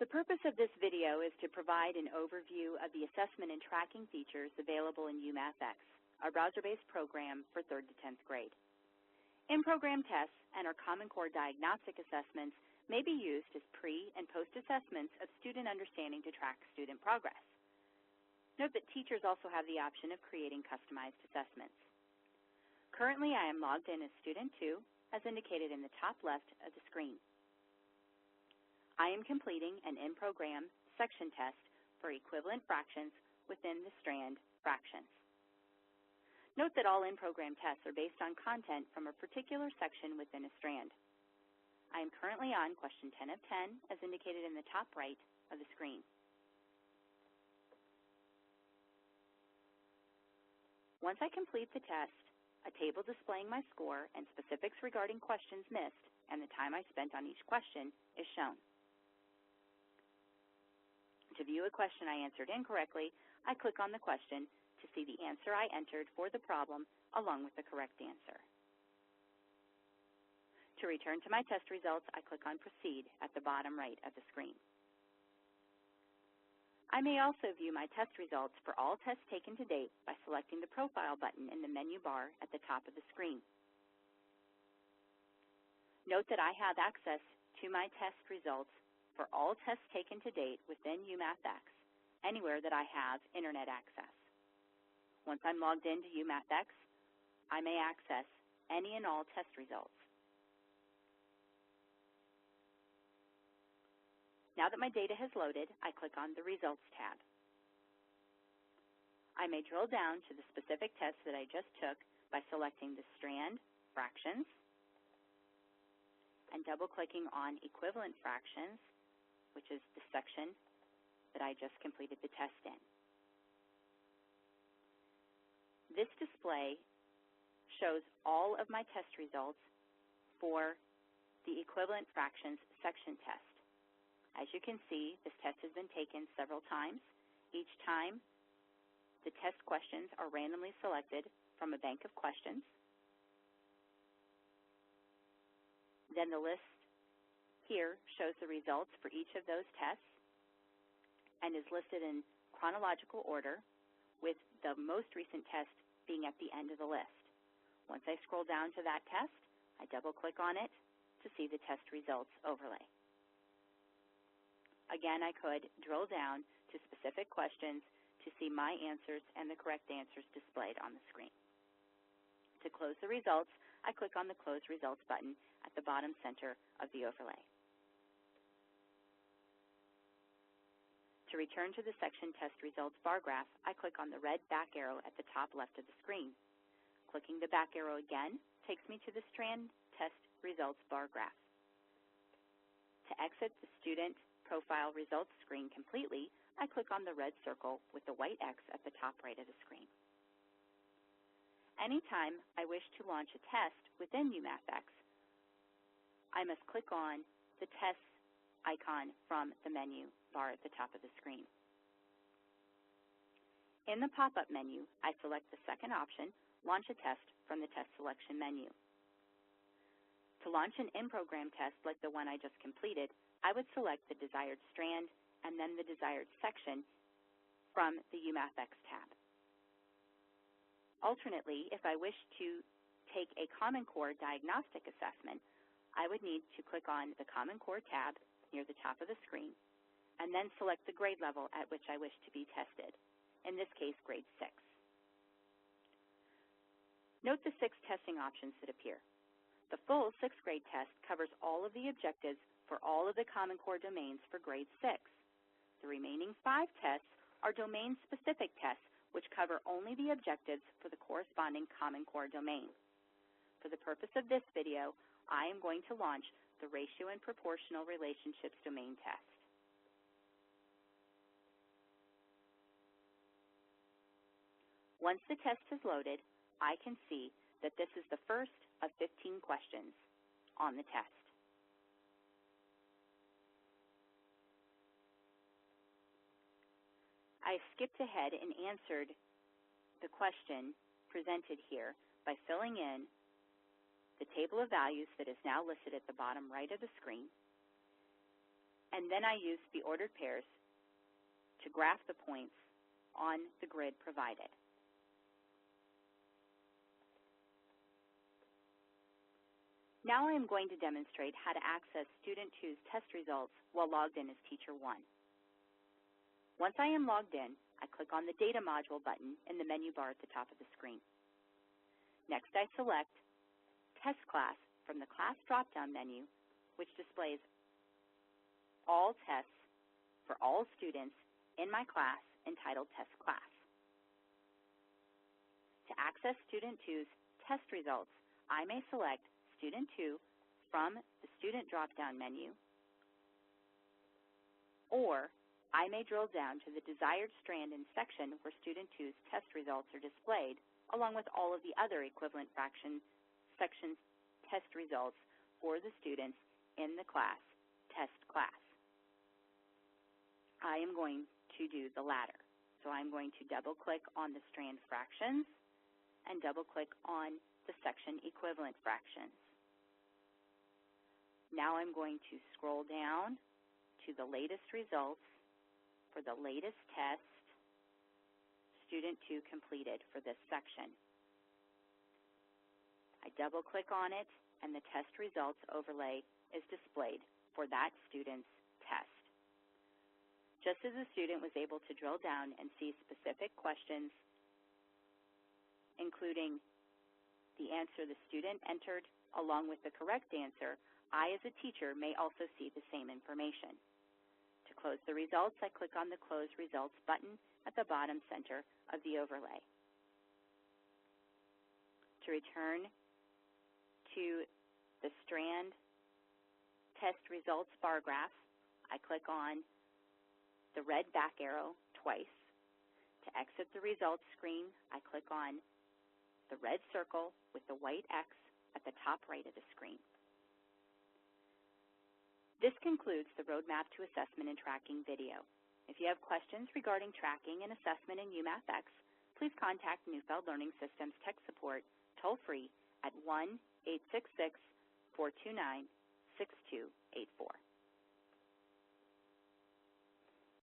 The purpose of this video is to provide an overview of the assessment and tracking features available in UMath X, our browser-based program for 3rd to 10th grade. In-program tests and our Common Core diagnostic assessments may be used as pre- and post-assessments of student understanding to track student progress. Note that teachers also have the option of creating customized assessments. Currently, I am logged in as Student 2, as indicated in the top left of the screen. I am completing an in-program section test for equivalent fractions within the strand fractions. Note that all in-program tests are based on content from a particular section within a strand. I am currently on question 10 of 10, as indicated in the top right of the screen. Once I complete the test, a table displaying my score and specifics regarding questions missed and the time I spent on each question is shown. To view a question I answered incorrectly, I click on the question to see the answer I entered for the problem along with the correct answer. To return to my test results, I click on Proceed at the bottom right of the screen. I may also view my test results for all tests taken to date by selecting the Profile button in the menu bar at the top of the screen. Note that I have access to my test results for all tests taken to date within UMath X, anywhere that I have Internet access. Once I'm logged into UMath X, I may access any and all test results. Now that my data has loaded, I click on the Results tab. I may drill down to the specific test that I just took by selecting the strand fractions and double-clicking on Equivalent Fractions, which is the section that I just completed the test in. This display shows all of my test results for the Equivalent Fractions section test. As you can see, this test has been taken several times. Each time, the test questions are randomly selected from a bank of questions. Then the list here shows the results for each of those tests and is listed in chronological order, with the most recent test being at the end of the list. Once I scroll down to that test, I double-click on it to see the test results overlay. Again, I could drill down to specific questions to see my answers and the correct answers displayed on the screen. To close the results, I click on the Close Results button at the bottom center of the overlay. To return to the section test results bar graph, I click on the red back arrow at the top left of the screen. Clicking the back arrow again takes me to the strand test results bar graph. To exit the student profile results screen completely, I click on the red circle with the white X at the top right of the screen. Anytime I wish to launch a test within UMath X, I must click on the test icon from the menu bar at the top of the screen. In the pop-up menu, I select the second option, Launch a Test, from the Test Selection menu. To launch an in-program test like the one I just completed, I would select the desired strand and then the desired section from the UMath X tab. Alternately, if I wish to take a Common Core diagnostic assessment, I would need to click on the Common Core tab near the top of the screen and then select the grade level at which I wish to be tested, in this case, grade 6. Note the 6 testing options that appear. The full 6th grade test covers all of the objectives for all of the Common Core domains for grade 6. The remaining 5 tests are domain-specific tests which cover only the objectives for the corresponding Common Core domain. For the purpose of this video, I am going to launch the Ratio and Proportional Relationships domain test. Once the test is loaded, I can see that this is the first of 15 questions on the test. I skipped ahead and answered the question presented here by filling in the table of values that is now listed at the bottom right of the screen, and then I use the ordered pairs to graph the points on the grid provided. Now I am going to demonstrate how to access Student 2's test results while logged in as Teacher 1. Once I am logged in, I click on the Data Module button in the menu bar at the top of the screen. Next, I select Test Class from the Class drop-down menu, which displays all tests for all students in my class entitled Test Class. To access Student 2's test results, I may select Student 2 from the Student drop-down menu, or I may drill down to the desired strand and section where Student 2's test results are displayed, along with all of the other equivalent fraction sections test results for the students in the class test class. I am going to do the latter. So I'm going to double-click on the strand fractions and double-click on the section equivalent fractions. Now I'm going to scroll down to the latest results for the latest test Student 2 completed for this section. I double-click on it, and the test results overlay is displayed for that student's test. Just as the student was able to drill down and see specific questions, including the answer the student entered along with the correct answer, I, as a teacher, may also see the same information. To close the results, I click on the Close Results button at the bottom center of the overlay. To return to the strand test results bar graph, I click on the red back arrow twice. To exit the results screen, I click on the red circle with the white X at the top right of the screen. This concludes the Roadmap to Assessment and Tracking video. If you have questions regarding tracking and assessment in UMath X, please contact Neufeld Learning Systems Tech Support toll-free at 1-866-429-6284.